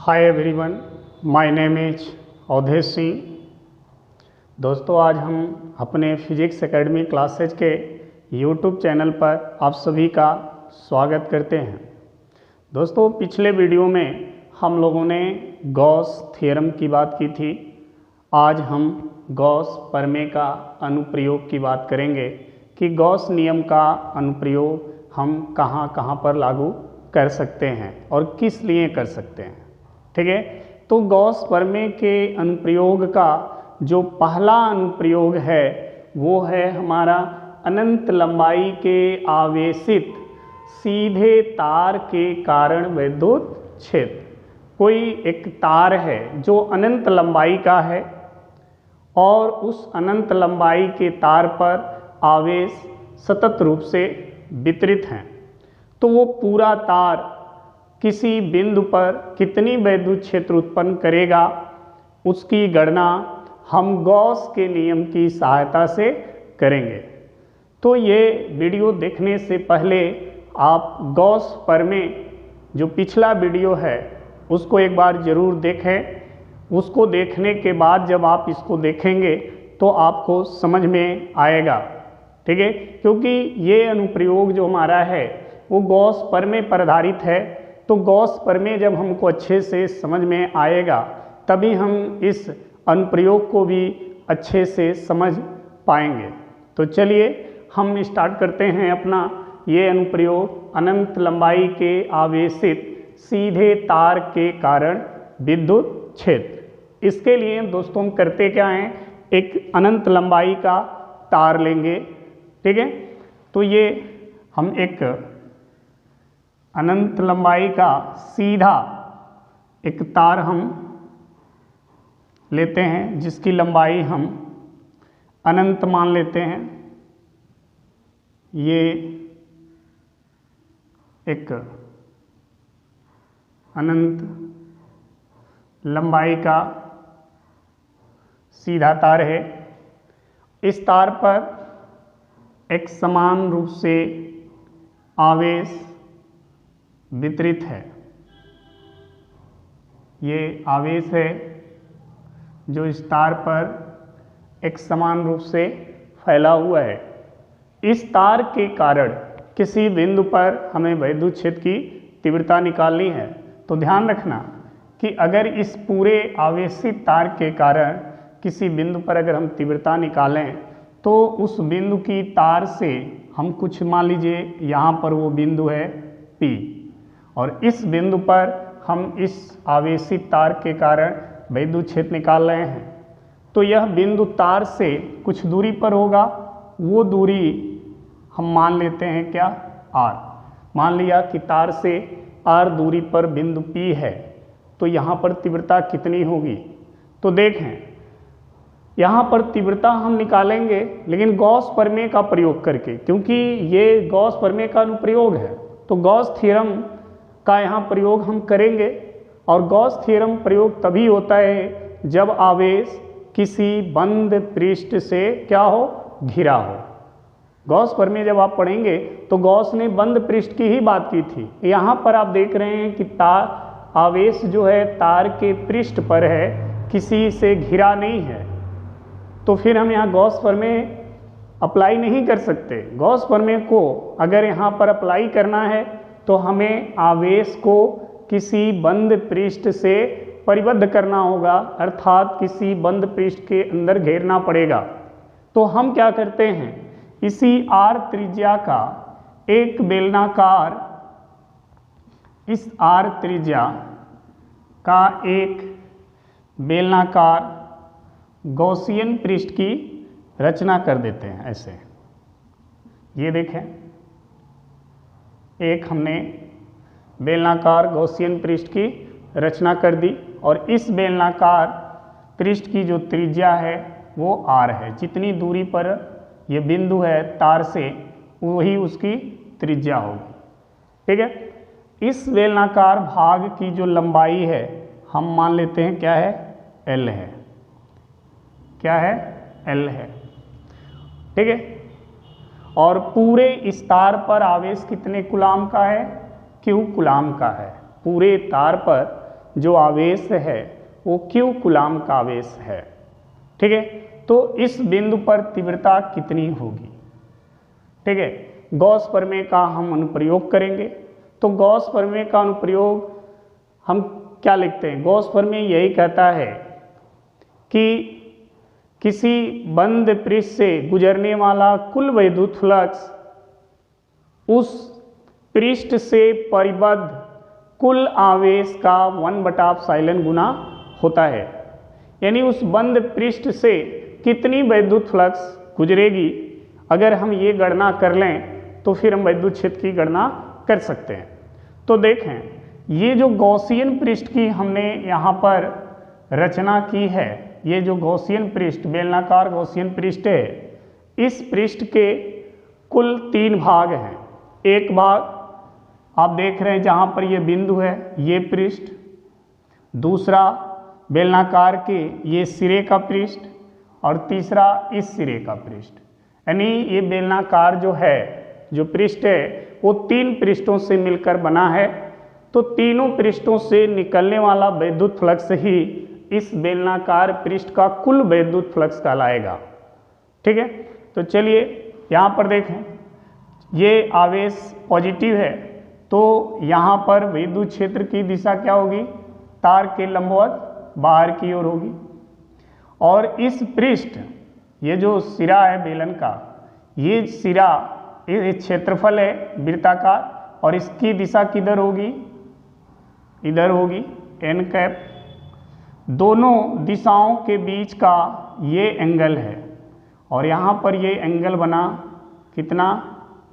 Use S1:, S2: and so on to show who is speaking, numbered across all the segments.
S1: Hi everyone, my name is Avdhesh Singh. दोस्तों, आज हम अपने फिजिक्स एकेडमी क्लासेज के यूट्यूब चैनल पर आप सभी का स्वागत करते हैं। दोस्तों, पिछले वीडियो में हम लोगों ने गॉस थ्योरम की बात की थी। आज हम गॉस प्रमेय का अनुप्रयोग की बात करेंगे कि गॉस नियम का अनुप्रयोग हम कहाँ कहाँ पर लागू कर सकते हैं और किस लिए कर सकते हैं। ठीक है, तो गॉस प्रमेय के अनुप्रयोग का जो पहला अनुप्रयोग है वो है हमारा अनंत लंबाई के आवेशित सीधे तार के कारण विद्युत क्षेत्र। कोई एक तार है जो अनंत लंबाई का है और उस अनंत लंबाई के तार पर आवेश सतत रूप से वितरित हैं, तो वो पूरा तार किसी बिंदु पर कितनी विद्युत क्षेत्र उत्पन्न करेगा उसकी गणना हम गॉस के नियम की सहायता से करेंगे। तो ये वीडियो देखने से पहले आप गॉस प्रमेय जो पिछला वीडियो है उसको एक बार ज़रूर देखें। उसको देखने के बाद जब आप इसको देखेंगे तो आपको समझ में आएगा। ठीक है, क्योंकि ये अनुप्रयोग जो हमारा है वो गॉस प्रमेय पर आधारित है। तो गॉस प्रमेय जब हमको अच्छे से समझ में आएगा तभी हम इस अनुप्रयोग को भी अच्छे से समझ पाएंगे। तो चलिए हम स्टार्ट करते हैं अपना ये अनुप्रयोग, अनंत लंबाई के आवेशित सीधे तार के कारण विद्युत क्षेत्र। इसके लिए दोस्तों हम करते क्या हैं, एक अनंत लंबाई का तार लेंगे। ठीक है, तो ये हम एक अनंत लंबाई का सीधा एक तार हम लेते हैं जिसकी लंबाई हम अनंत मान लेते हैं। ये एक अनंत लंबाई का सीधा तार है। इस तार पर एक समान रूप से आवेश वितरित है। ये आवेश है जो इस तार पर एक समान रूप से फैला हुआ है। इस तार के कारण किसी बिंदु पर हमें विद्युत क्षेत्र की तीव्रता निकालनी है। तो ध्यान रखना कि अगर इस पूरे आवेशित तार के कारण किसी बिंदु पर अगर हम तीव्रता निकालें तो उस बिंदु की तार से हम कुछ मान लीजिए यहाँ पर वो बिंदु है P, और इस बिंदु पर हम इस आवेशित तार के कारण विद्युत क्षेत्र निकाल रहे हैं। तो यह बिंदु तार से कुछ दूरी पर होगा। वो दूरी हम मान लेते हैं क्या, R। मान लिया कि तार से R दूरी पर बिंदु P है, तो यहाँ पर तीव्रता कितनी होगी। तो देखें, यहाँ पर तीव्रता हम निकालेंगे लेकिन गॉस प्रमेय का प्रयोग करके, क्योंकि ये गॉस प्रमेय का अनुप्रयोग है। तो गॉस थ्योरम का यहाँ प्रयोग हम करेंगे, और गॉस थ्योरम प्रयोग तभी होता है जब आवेश किसी बंद पृष्ठ से क्या हो, घिरा हो। गॉस प्रमेय जब आप पढ़ेंगे तो गॉस ने बंद पृष्ठ की ही बात की थी। यहाँ पर आप देख रहे हैं कि तार आवेश जो है तार के पृष्ठ पर है, किसी से घिरा नहीं है। तो फिर हम यहाँ गॉस प्रमेय अप्लाई नहीं कर सकते। गॉस प्रमेय को अगर यहाँ पर अप्लाई करना है तो हमें आवेश को किसी बंद पृष्ठ से परिबद्ध करना होगा, अर्थात किसी बंद पृष्ठ के अंदर घेरना पड़ेगा। तो हम क्या करते हैं, इसी R त्रिज्या का एक बेलनाकार, इस R त्रिज्या का एक बेलनाकार गॉसियन पृष्ठ की रचना कर देते हैं। ऐसे ये देखें, एक हमने बेलनाकार गॉसियन पृष्ठ की रचना कर दी, और इस बेलनाकार पृष्ठ की जो त्रिज्या है वो R है। जितनी दूरी पर ये बिंदु है तार से, वही उसकी त्रिज्या होगी। ठीक है, इस बेलनाकार भाग की जो लंबाई है हम मान लेते हैं क्या है, L है। क्या है, L है। ठीक है, और पूरे इस तार पर आवेश कितने कूलाम का है, Q कूलाम का है। पूरे तार पर जो आवेश है वो Q कूलाम का आवेश है। ठीक है, तो इस बिंदु पर तीव्रता कितनी होगी? ठीक है, गॉस प्रमेय का हम अनुप्रयोग करेंगे। तो गॉस प्रमेय का अनुप्रयोग हम क्या लिखते हैं? गॉस प्रमेय यही कहता है कि किसी बंद पृष्ठ से गुजरने वाला कुल वैद्युत फ्लक्स उस पृष्ठ से परिबद्ध कुल आवेश का 1/ε गुना होता है। यानी उस बंद पृष्ठ से कितनी वैद्युत फ्लक्स गुजरेगी, अगर हम ये गणना कर लें तो फिर हम वैद्युत क्षेत्र की गणना कर सकते हैं। तो देखें, ये जो गॉसियन पृष्ठ की हमने यहाँ पर रचना की है, ये जो गॉसियन पृष्ठ, बेलनाकार गॉसियन पृष्ठ है, इस पृष्ठ के कुल 3 भाग हैं। एक भाग आप देख रहे हैं जहाँ पर ये बिंदु है, ये पृष्ठ। दूसरा बेलनाकार के ये सिरे का पृष्ठ, और तीसरा इस सिरे का पृष्ठ। यानी ये बेलनाकार जो है, जो पृष्ठ है, वो 3 पृष्ठों से मिलकर बना है। तो तीनों पृष्ठों से निकलने वाला वैद्युत फ्लक्स ही इस बेलनाकार पृष्ठ का कुल वैद्युत फ्लक्स कहलाएगा। ठीक है, तो चलिए यहाँ पर देखें, ये आवेश पॉजिटिव है, तो यहाँ पर विद्युत क्षेत्र की दिशा क्या होगी? तार के लंबवत बाहर की ओर होगी। और इस पृष्ठ, ये जो सिरा है बेलन का, ये सिरा, ये क्षेत्रफल है वृत्ताकार, और इसकी दिशा किधर होगी? इधर होगी, n कैप। दोनों दिशाओं के बीच का ये एंगल है, और यहाँ पर ये एंगल बना कितना?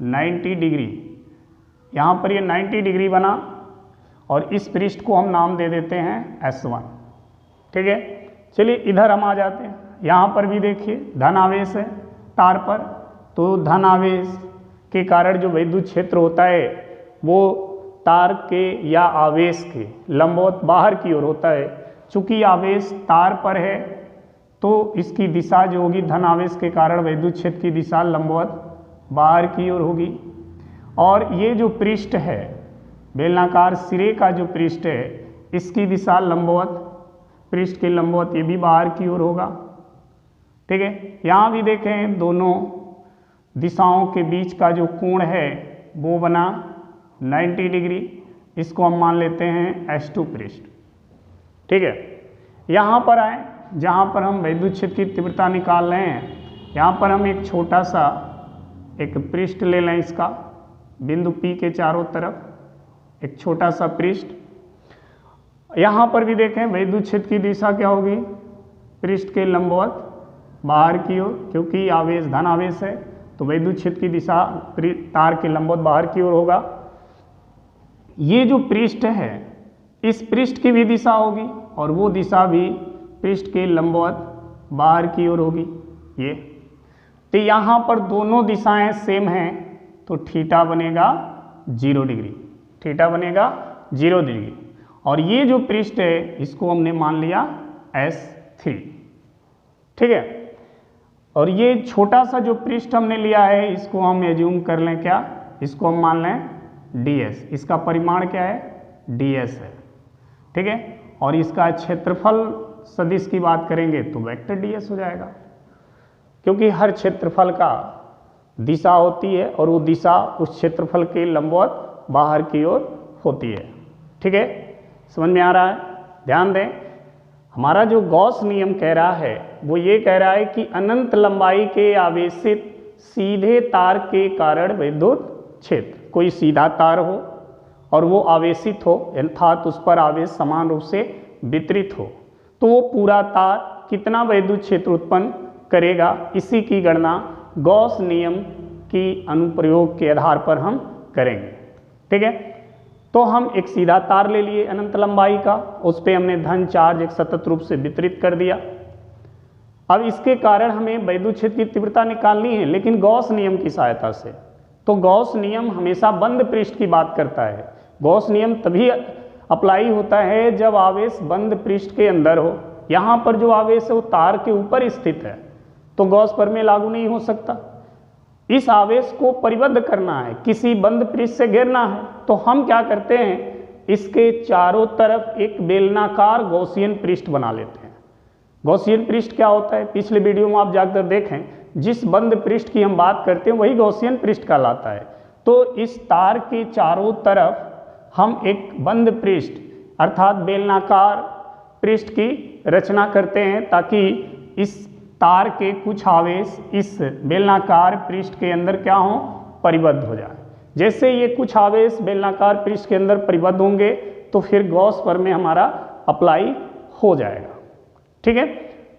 S1: 90 डिग्री। यहाँ पर ये 90 डिग्री बना, और इस पृष्ठ को हम नाम दे देते हैं S1। ठीक है, चलिए इधर हम आ जाते हैं। यहाँ पर भी देखिए धन आवेश है तार पर, तो धन आवेश के कारण जो विद्युत क्षेत्र होता है वो तार के या आवेश के लंबवत बाहर की ओर होता है। चूँकि आवेश तार पर है तो इसकी दिशा जो होगी, धन आवेश के कारण विद्युत क्षेत्र की दिशा लंबवत बाहर की ओर होगी। और ये जो पृष्ठ है, बेलनाकार सिरे का जो पृष्ठ है, इसकी दिशा लंबवत, पृष्ठ के लंबवत, ये भी बाहर की ओर होगा। ठीक है, यहाँ भी देखें दोनों दिशाओं के बीच का जो कोण है वो बना 90 डिग्री। इसको हम मान लेते हैं S2 पृष्ठ। ठीक है, यहाँ पर आए जहाँ पर हम विद्युत क्षेत्र की तीव्रता निकाल रहे हैं। यहाँ पर हम एक छोटा सा एक पृष्ठ ले लें, इसका बिंदु P के चारों तरफ एक छोटा सा पृष्ठ। यहाँ पर भी देखें विद्युत क्षेत्र की दिशा क्या होगी? पृष्ठ के लंबवत बाहर की ओर, क्योंकि आवेश धन आवेश है तो विद्युत क्षेत्र की दिशा तार के लंबवत बाहर की ओर होगा। ये जो पृष्ठ है, इस पृष्ठ की भी दिशा होगी, और वो दिशा भी पृष्ठ के लंबवत बाहर की ओर होगी। ये तो यहाँ पर दोनों दिशाएं सेम हैं, तो थीटा बनेगा 0 डिग्री, थीटा बनेगा 0 डिग्री। और ये जो पृष्ठ है इसको हमने मान लिया S3। ठीक है, और ये छोटा सा जो पृष्ठ हमने लिया है इसको हम एज्यूम कर लें, क्या इसको हम मान लें ds। इसका परिमाण क्या है? ds है। ठीक है, और इसका क्षेत्रफल सदिश की बात करेंगे तो वेक्टर ds हो जाएगा, क्योंकि हर क्षेत्रफल का दिशा होती है और वो दिशा उस क्षेत्रफल के लंबवत बाहर की ओर होती है। ठीक है, समझ में आ रहा है? ध्यान दें, हमारा जो गॉस नियम कह रहा है वो ये कह रहा है कि अनंत लंबाई के आवेशित सीधे तार के कारण विद्युत क्षेत्र, कोई सीधा तार हो और वो आवेशित हो, अर्थात उस पर आवेश समान रूप से वितरित हो, तो वो पूरा तार कितना विद्युत क्षेत्र उत्पन्न करेगा, इसी की गणना गॉस नियम की अनुप्रयोग के आधार पर हम करेंगे। ठीक है, तो हम एक सीधा तार ले लिए अनंत लंबाई का, उस पर हमने धन चार्ज एक सतत रूप से वितरित कर दिया। अब इसके कारण हमें विद्युत क्षेत्र की तीव्रता निकालनी है, लेकिन गॉस नियम की सहायता से। तो गॉस नियम हमेशा बंद पृष्ठ की बात करता है। गॉस नियम तभी अप्लाई होता है जब आवेश बंद पृष्ठ के अंदर हो। यहाँ पर जो आवेश है वो तार के ऊपर स्थित है, तो गॉस प्रमेय लागू नहीं हो सकता। इस आवेश को परिबद्ध करना है, किसी बंद पृष्ठ से घेरना है, तो हम क्या करते हैं इसके चारों तरफ एक बेलनाकार गॉसियन पृष्ठ बना लेते हैं। गॉसियन पृष्ठ क्या होता है, पिछले वीडियो में आप जाकर देखें, जिस बंद पृष्ठ की हम बात करते हैं वही गॉसियन पृष्ठ कहलाता है। तो इस तार के चारों तरफ हम एक बंद पृष्ठ अर्थात बेलनाकार पृष्ठ की रचना करते हैं, ताकि इस तार के कुछ आवेश इस बेलनाकार पृष्ठ के अंदर क्या हो, परिबद्ध हो जाए। जैसे ये कुछ आवेश बेलनाकार पृष्ठ के अंदर परिबद्ध होंगे तो फिर गॉस प्रमेय हमारा अप्लाई हो जाएगा। ठीक है,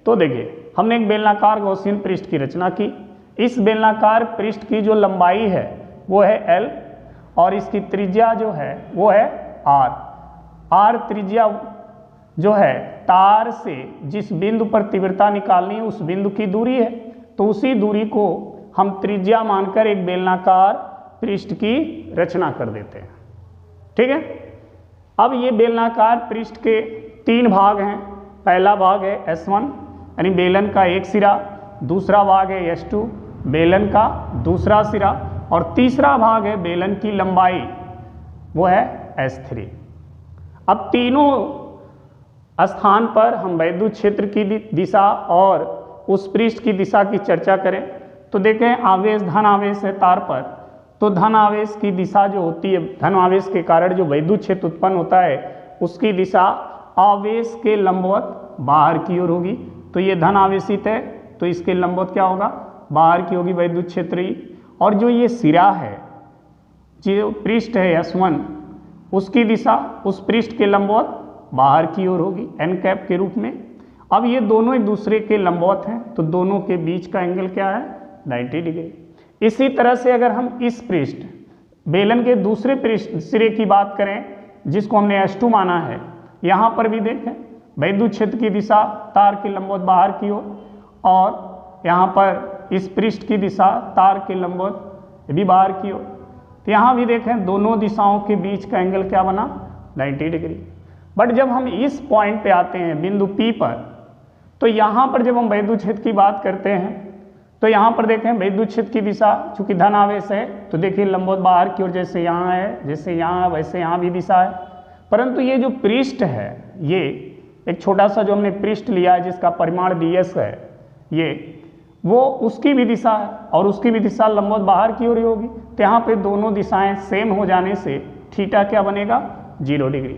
S1: तो देखिए हमने एक बेलनाकार गॉसियन पृष्ठ की रचना की। इस बेलनाकार पृष्ठ की जो लंबाई है वो है L और इसकी त्रिज्या जो है वो है R। R त्रिज्या जो है तार से जिस बिंदु पर तीव्रता निकालनी है उस बिंदु की दूरी है, तो उसी दूरी को हम त्रिज्या मानकर एक बेलनाकार पृष्ठ की रचना कर देते हैं। ठीक है, अब ये बेलनाकार पृष्ठ के 3 भाग हैं। पहला भाग है S1 यानी बेलन का एक सिरा, दूसरा भाग है S2 बेलन का दूसरा सिरा, और तीसरा भाग है बेलन की लंबाई वो है S3। अब तीनों स्थान पर हम वैद्युत क्षेत्र की दिशा और उस पृष्ठ की दिशा की चर्चा करें तो देखें आवेश धन आवेश है तार पर, तो धन आवेश की दिशा जो होती है, धन आवेश के कारण जो वैद्युत क्षेत्र उत्पन्न होता है उसकी दिशा आवेश के लंबवत बाहर की ओर होगी। तो ये धन आवेशित है तो इसके लंबवत क्या होगा, बाहर की होगी वैद्युत क्षेत्र ही। और जो ये सिरा है, जो पृष्ठ है S1, उसकी दिशा उस पृष्ठ के लंबवत बाहर की ओर होगी n कैप के रूप में। अब ये दोनों एक दूसरे के लंबवत हैं तो दोनों के बीच का एंगल क्या है, 90 डिग्री। इसी तरह से अगर हम इस पृष्ठ बेलन के दूसरे पृष्ठ सिरे की बात करें जिसको हमने S2 माना है, यहाँ पर भी देखें वैद्युत क्षेत्र की दिशा तार के लंबवत बाहर की ओर, और यहाँ पर इस पृष्ठ की दिशा तार के लंबवत भी बाहर की ओर। तो यहाँ भी देखें दोनों दिशाओं के बीच का एंगल क्या बना, 90 डिग्री। बट जब हम इस पॉइंट पे आते हैं बिंदु P पर, तो यहाँ पर जब हम वैद्युत क्षेत्र की बात करते हैं तो यहाँ पर देखें वैद्युत क्षेत्र की दिशा चूंकि धन आवेश है तो देखिए लंबवत बाहर की ओर, जैसे यहाँ है जैसे यहाँ वैसे यहाँ भी दिशा है। परंतु ये जो पृष्ठ है, ये एक छोटा सा जो हमने पृष्ठ लिया है जिसका परिमाण ds है, ये वो उसकी भी दिशा है और उसकी भी दिशा लंबवत बाहर की ओर ही होगी। तो यहाँ पे दोनों दिशाएं सेम हो जाने से थीटा क्या बनेगा, 0 डिग्री।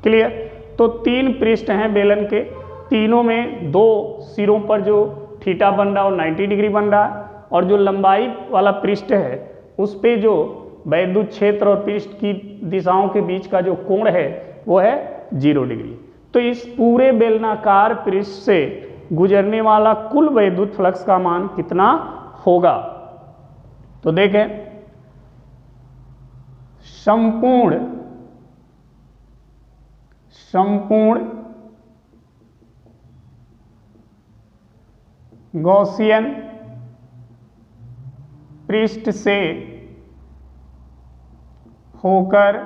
S1: क्लियर। तो 3 पृष्ठ हैं बेलन के, तीनों में 2 सिरों पर जो थीटा बन रहा है और 90 डिग्री बन रहा है, और जो लंबाई वाला पृष्ठ है उस पे जो वैद्युत क्षेत्र और पृष्ठ की दिशाओं के बीच का जो कोण है वो है 0 डिग्री। तो इस पूरे बेलनाकार पृष्ठ से गुजरने वाला कुल वैद्युत फ्लक्स का मान कितना होगा, तो देखें संपूर्ण गॉसियन पृष्ठ से होकर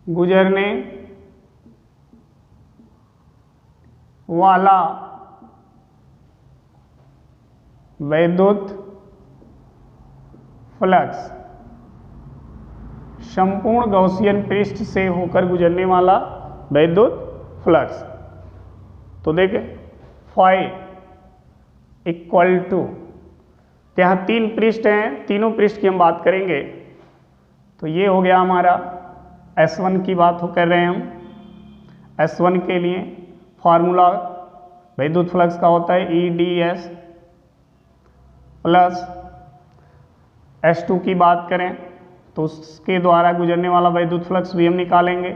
S1: गुजरने वाला वैद्युत फ्लक्स, संपूर्ण गॉसियन पृष्ठ से होकर गुजरने वाला वैद्युत फ्लक्स। तो देखें फाई इक्वल टू, यहाँ 3 पृष्ठ हैं, तीनों पृष्ठ की हम बात करेंगे तो ये हो गया हमारा S1 की बात कर रहे हैं हम। S1 के लिए फार्मूला वैद्युत फ्लक्स का होता है EDS प्लस S2 की बात करें तो उसके द्वारा गुजरने वाला वैद्युत फ्लक्स भी हम निकालेंगे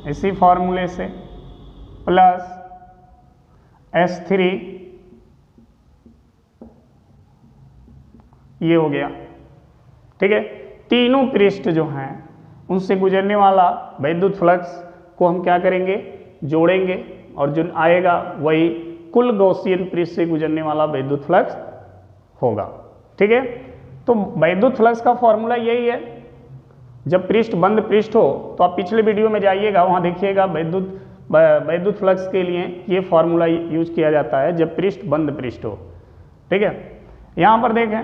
S1: इसी फॉर्मूले से, प्लस S3 ये हो गया। ठीक है, तीनों पृष्ठ जो हैं उनसे गुजरने वाला वैद्युत फ्लक्स को हम क्या करेंगे, जोड़ेंगे, और जो आएगा वही कुल गॉसियन पृष्ठ से गुजरने वाला वैद्युत फ्लक्स होगा। ठीक है, तो वैद्युत फ्लक्स का फॉर्मूला यही है। जब पृष्ठ बंद पृष्ठ हो तो आप पिछले वीडियो में जाइएगा, वहाँ देखिएगा वैद्युत फ्लक्स के लिए ये फॉर्मूला यूज किया जाता है जब पृष्ठ बंद पृष्ठ हो। ठीक है, यहाँ पर देखें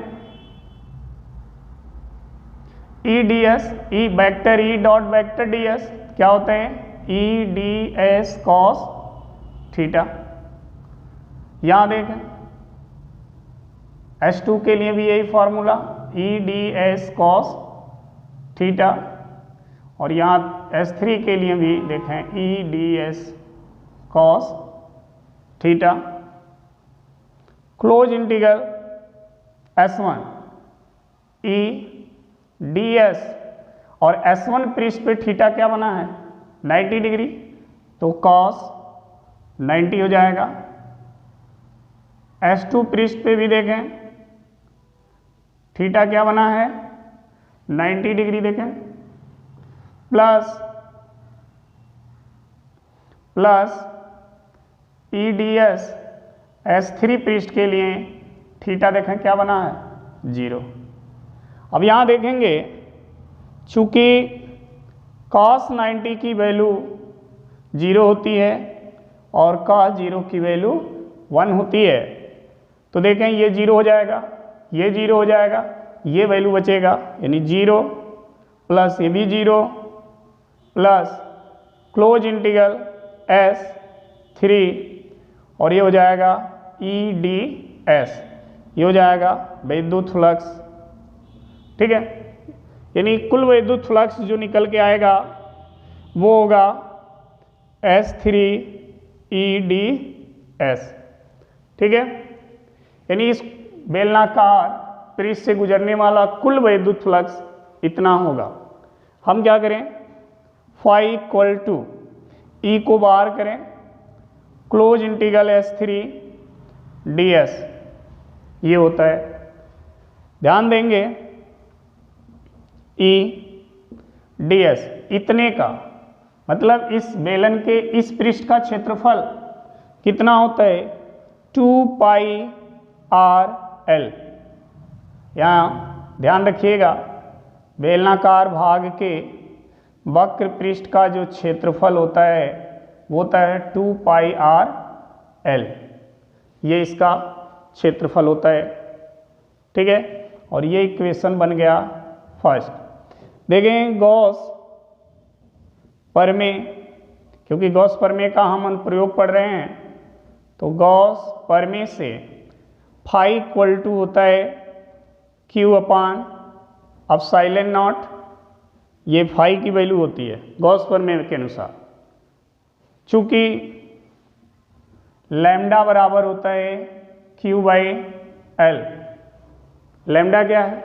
S1: E D S, E vector E dot vector D S क्या होते हैं, E D S cos theta. यहां देखें S2 के लिए भी यही formula, E D S cos theta, और यहाँ S3 के लिए भी देखें E D S cos theta. Close integral S1 E D S, और S1 पृष्ठ पे थीटा क्या बना है 90 डिग्री, तो कॉस 90 हो जाएगा। S2 पृष्ठ पे भी देखें थीटा क्या बना है 90 डिग्री, देखें plus E D S S3 पृष्ठ के लिए थीटा देखें क्या बना है 0। अब यहाँ देखेंगे चूंकि cos 90 की वैल्यू 0 होती है और cos 0 की वैल्यू 1 होती है, तो देखें ये 0 हो जाएगा, ये 0 हो जाएगा, ये वैल्यू बचेगा, यानी 0 प्लस ये भी 0 प्लस क्लोज इंटीग्रल S3, और ये हो जाएगा ई डी एस, ये हो जाएगा विद्युत फ्लक्स, ठीक है। यानी कुल विद्युत फ्लक्स जो निकल के आएगा वो होगा S3 ई डी एस, ठीक है। यानी इस बेलनाकार पृष्ठ से गुजरने वाला कुल विद्युत फ्लक्स इतना होगा। हम क्या करें, फाई इक्वल टू ई को बाहर करें, क्लोज इंटीग्रल S3 ds ये होता है। ध्यान देंगे ई ds इतने का मतलब इस बेलन के इस पृष्ठ का क्षेत्रफल कितना होता है 2 पाई आर एल। यहाँ ध्यान रखिएगा बेलनाकार भाग के वक्र पृष्ठ का जो क्षेत्रफल होता है वो होता है 2 पाई आर एल, ये इसका क्षेत्रफल होता है, ठीक है। और ये इक्वेशन बन गया फर्स्ट। देखें गॉस प्रमेय, क्योंकि गॉस प्रमेय का हम अनुप्रयोग पढ़ रहे हैं, तो गॉस प्रमेय से फाई इक्वल टू होता है Q अपान एप्सिलॉन नॉट, ये फाई की वैल्यू होती है गॉस प्रमेय के अनुसार। चूंकि लैम्डा बराबर होता है Q बाई एल। लैम्डा क्या है,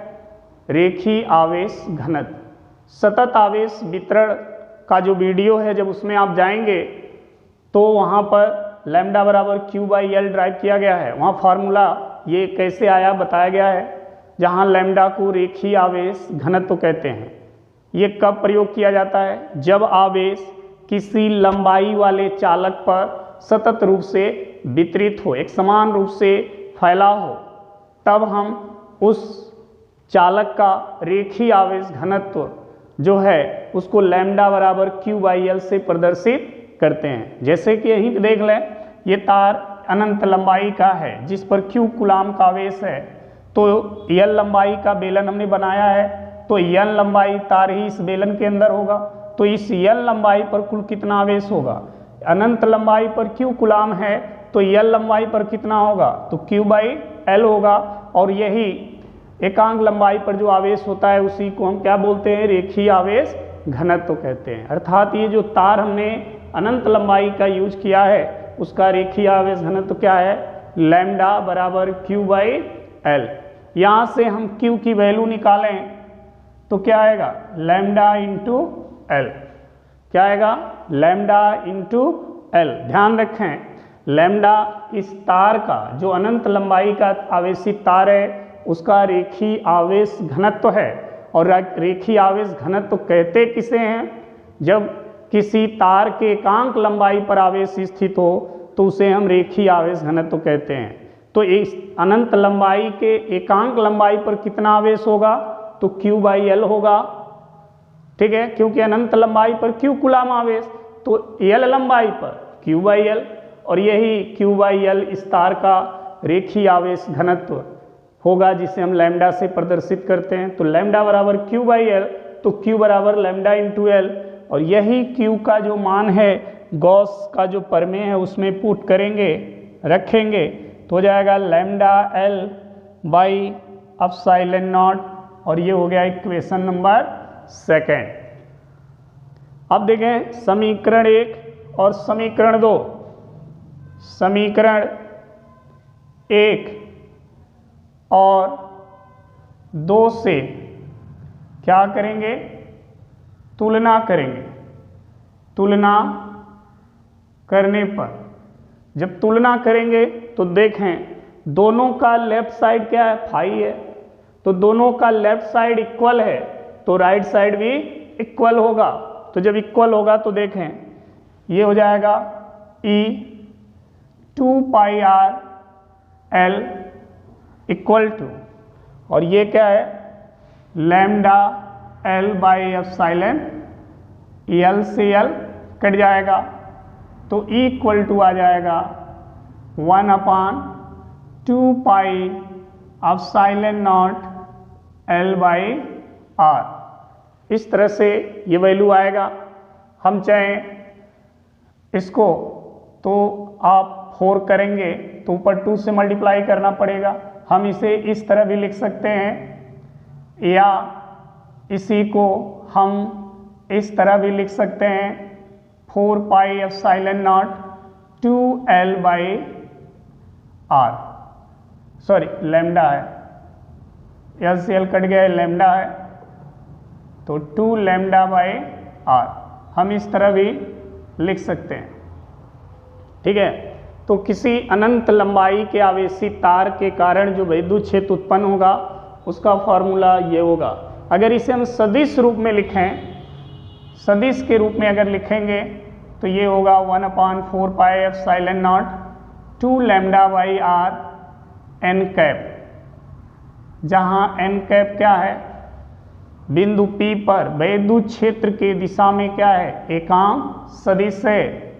S1: रेखीय आवेश घनत्व। सतत आवेश वितरण का जो वीडियो है जब उसमें आप जाएंगे तो वहाँ पर लैम्डा बराबर Q बाई एल ड्राइव किया गया है, वहाँ फार्मूला ये कैसे आया बताया गया है, जहाँ लैम्डा को रेखीय आवेश घनत्व कहते हैं। ये कब प्रयोग किया जाता है, जब आवेश किसी लंबाई वाले चालक पर सतत रूप से वितरित हो, एक समान रूप से फैला हो, तब हम उस चालक का रेखीय आवेश घनत्व जो है उसको लैम्डा बराबर Q बाई एल से प्रदर्शित करते हैं। जैसे कि यहीं देख लें, ये तार अनंत लंबाई का है जिस पर Q कूलाम का आवेश है, तो L लंबाई का बेलन हमने बनाया है, तो L लंबाई तार ही इस बेलन के अंदर होगा, तो इस L लंबाई पर कुल कितना आवेश होगा। अनंत लंबाई पर Q कूलाम है तो L लंबाई पर कितना होगा, तो Q बाई एल होगा। और यही एकांक लंबाई पर जो आवेश होता है उसी को हम क्या बोलते हैं, रेखीय आवेश घनत्व कहते हैं। अर्थात ये जो तार हमने अनंत लंबाई का यूज किया है उसका रेखीय आवेश घनत्व क्या है, लैम्डा बराबर Q बाई एल। यहाँ से हम Q की वैल्यू निकालें तो क्या आएगा, लैम्डा इंटू एल। क्या आएगा, लैम्डा इंटू एल। ध्यान रखें लैम्डा इस तार का जो अनंत लंबाई का आवेशित तार है उसका रेखीय आवेश घनत्व है। और रेखीय आवेश घनत्व कहते किसे हैं, जब किसी तार के एकांक लंबाई पर आवेश स्थित हो तो उसे हम रेखीय आवेश घनत्व कहते हैं। तो इस अनंत लंबाई के एकांक लंबाई पर कितना आवेश होगा, तो Q बाई एल होगा, ठीक है, क्योंकि अनंत लंबाई पर Q कूलाम आवेश, तो L लंबाई पर Q बाई एल, और यही Q बाई एल इस तार का रेखीय आवेश घनत्व होगा जिसे हम लैम्डा से प्रदर्शित करते हैं। तो लैम्डा बराबर क्यू बाई एल, तो क्यू बराबर लैम्डा इंटू एल, और यही क्यू का जो मान है गॉस का जो प्रमेय है उसमें पुट करेंगे, रखेंगे, तो हो जाएगा lambda L by epsilon not, और ये हो गया इक्वेशन नंबर 2। अब देखें समीकरण 1 और समीकरण 2। समीकरण 1 और 2 से क्या करेंगे, तुलना करेंगे। तुलना करने पर जब तुलना करेंगे तो देखें दोनों का लेफ्ट साइड क्या है, फाई है, तो दोनों का लेफ्ट साइड इक्वल है तो राइट साइड भी इक्वल होगा। तो जब इक्वल होगा तो देखें ये हो जाएगा E 2 pi R L equal to, और ये क्या है lambda L by epsilon, L से एल कट जाएगा तो E इक्वल टू आ जाएगा 1/2 pi epsilon naught L by R. इस तरह से ये वैल्यू आएगा। हम चाहें इसको तो आप 4 करेंगे तो ऊपर 2 से मल्टीप्लाई करना पड़ेगा। हम इसे इस तरह भी लिख सकते हैं, या इसी को हम इस तरह भी लिख सकते हैं 4 pi epsilon naught 2L by R, sorry lambda है, एल से एल कट गया, लैम्डा है तो 2 लैम्डा बाई आर, हम इस तरह भी लिख सकते हैं। ठीक है, तो किसी अनंत लंबाई के आवेशी तार के कारण जो विद्युत क्षेत्र उत्पन्न होगा उसका फॉर्मूला ये होगा। अगर इसे हम सदिश रूप में लिखें, सदिश के रूप में अगर लिखेंगे तो ये होगा 1/4 pi epsilon naught 2 lambda by R N cap, जहाँ एन कैप क्या है, बिंदु P पर विद्युत क्षेत्र के दिशा में क्या है, एकांक सदिश है,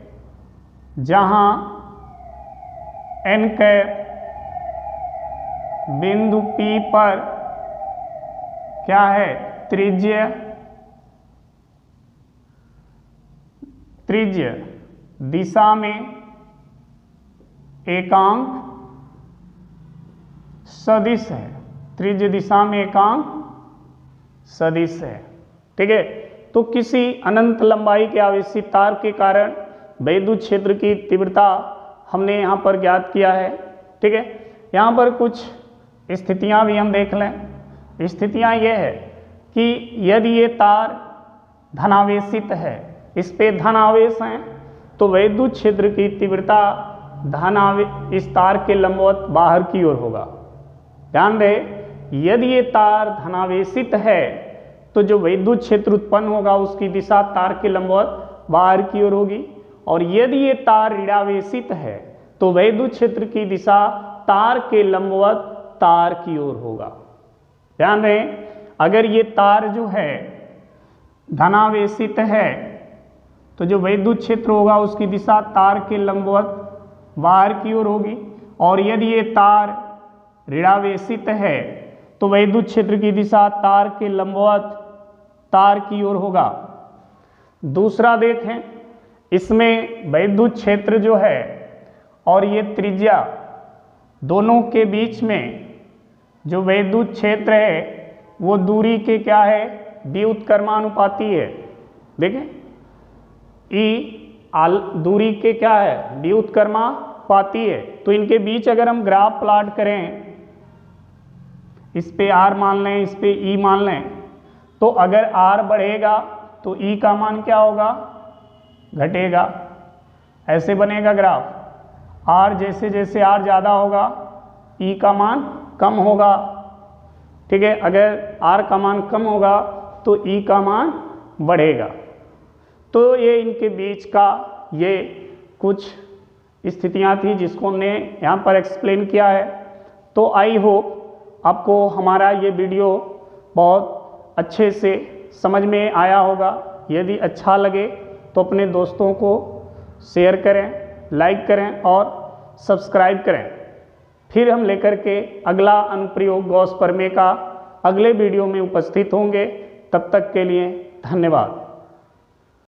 S1: जहाँ एन कैप बिंदु P पर क्या है, त्रिज्य दिशा में एकांक सदिश है, त्रिज्य दिशा में एकांक सदिश है। ठीक है, तो किसी अनंत लंबाई के आवेशी तार के कारण विद्युत क्षेत्र की तीव्रता हमने यहाँ पर ज्ञात किया है। ठीक है, यहाँ पर कुछ स्थितियाँ भी हम देख लें। स्थितियाँ ये है कि यदि ये तार धनावेशित है, इस पे धनावेश हैं, तो विद्युत क्षेत्र की तीव्रता इस तार के लंबवत बाहर की ओर होगा। ध्यान रहे, यदि ये तार धनावेशित है तो जो विद्युत क्षेत्र उत्पन्न होगा उसकी दिशा तार के लंबवत बाहर की ओर होगी, और यदि ये तार ऋणावेशित है तो विद्युत क्षेत्र की दिशा तार के लंबवत तार की ओर होगा। ध्यान रहे, अगर ये तार जो है धनावेशित है तो जो विद्युत क्षेत्र होगा उसकी दिशा तार के लंबवत बाहर की ओर होगी, और यदि ये तार ऋणावेशित है तो विद्युत क्षेत्र की दिशा तार के लंबवत तार की ओर होगा। दूसरा देखें, इसमें विद्युत क्षेत्र जो है और ये त्रिज्या, दोनों के बीच में जो विद्युत क्षेत्र है वो दूरी के क्या है, व्युत्क्रमानुपाती है। देखें दूरी के क्या है, व्युत्क्रमानुपाती है। तो इनके बीच अगर हम ग्राफ प्लॉट करें, इस पे R मान लें, इस पे E मान लें, तो अगर R बढ़ेगा तो E का मान क्या होगा, घटेगा। ऐसे बनेगा ग्राफ। R जैसे जैसे R ज़्यादा होगा E का मान कम होगा। ठीक है, अगर R का मान कम होगा तो E का मान बढ़ेगा। तो ये इनके बीच का ये कुछ स्थितियाँ थी जिसको हमने यहाँ पर एक्सप्लेन किया है। तो आई होप आपको हमारा ये वीडियो बहुत अच्छे से समझ में आया होगा। यदि अच्छा लगे तो अपने दोस्तों को शेयर करें, लाइक करें और सब्सक्राइब करें। फिर हम लेकर के अगला अनुप्रयोग गॉस प्रमेय का अगले वीडियो में उपस्थित होंगे। तब तक के लिए धन्यवाद।